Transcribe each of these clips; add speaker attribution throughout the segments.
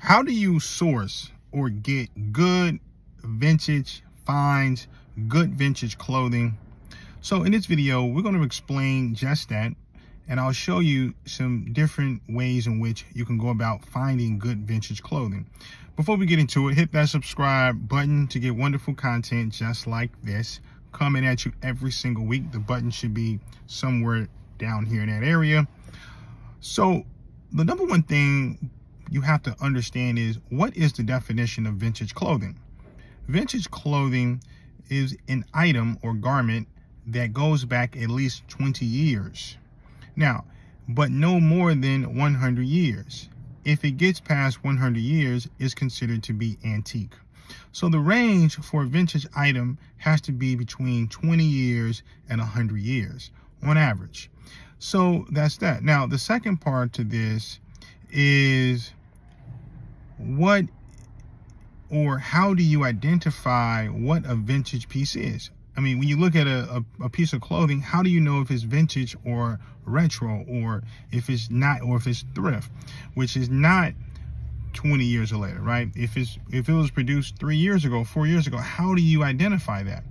Speaker 1: How do you source or get good vintage finds, good vintage clothing? So in this video, we're going to explain just that, and I'll show you some different ways in which you can go about finding good vintage clothing. Before we get into it, hit that subscribe button to get wonderful content just like this coming at you every single week. The button should be somewhere down here in that area. So the number one thing you have to understand is, what is the definition of vintage clothing? Vintage clothing is an item or garment that goes back at least 20 years. Now, but no more than 100 years. If it gets past 100 years, it's considered to be antique. So the range for a vintage item has to be between 20 years and 100 years on average. So that's that. Now, the second part to this is, what or how do you identify what a vintage piece is? I mean, when you look at a piece of clothing, how do you know if it's vintage or retro, or if it's not, or if it's thrift, which is not 20 years or later, right? If it was produced 3 years ago, 4 years ago, how do you identify that?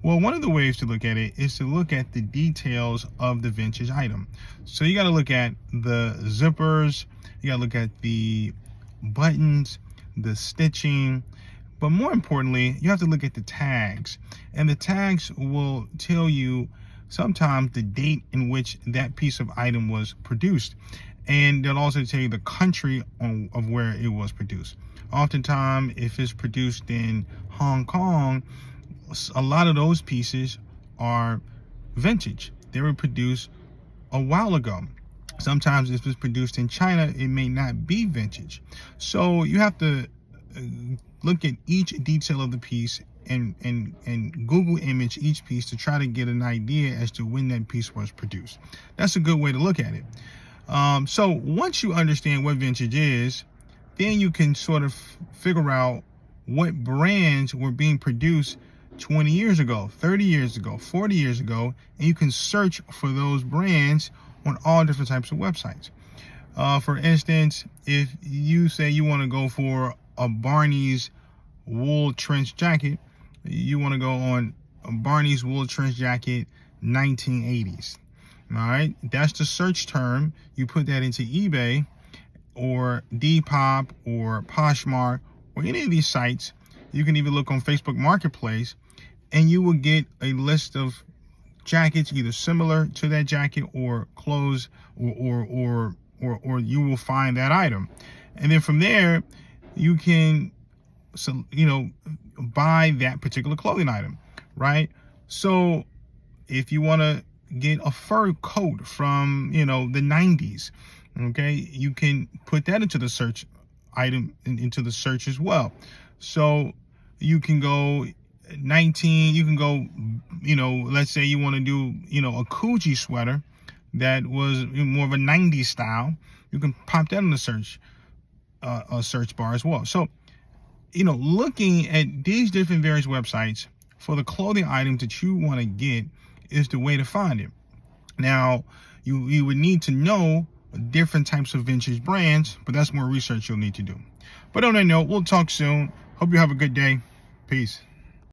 Speaker 1: Well, one of the ways to look at it is to look at the details of the vintage item. So you got to look at the zippers, you got to look at the buttons, the stitching, but more importantly, you have to look at the tags. And the tags will tell you sometimes the date in which that piece of item was produced, and they'll also tell you the country of where it was produced. Oftentimes, if it's produced in Hong Kong, a lot of those pieces are vintage. They were produced a while ago. Sometimes if it's produced in China, it may not be vintage. So you have to look at each detail of the piece and Google image each piece to try to get an idea as to when that piece was produced. That's a good way to look at it. So once you understand what vintage is, then you can sort of figure out what brands were being produced 20 years ago, 30 years ago, 40 years ago, and you can search for those brands on all different types of websites. For instance, if you say you want to go for a Barney's wool trench jacket, you want to go on a Barney's wool trench jacket 1980s. All right, that's the search term. You put that into eBay or Depop or Poshmark or any of these sites. You can even look on Facebook Marketplace, and you will get a list of jackets either similar to that jacket or clothes, or you will find that item. And then from there, you can buy that particular clothing item, right? So if you want to get a fur coat from the 90s, okay, you can put that into the search item, into the search as well. So you can go let's say you want to do a Coogi sweater that was more of a 90s style. You can pop that in the search bar as well. So looking at these different various websites for the clothing items that you want to get is the way to find it. Now, you would need to know different types of vintage brands, but that's more research you'll need to do. But on that note, we'll talk soon. Hope you have a good day. Peace.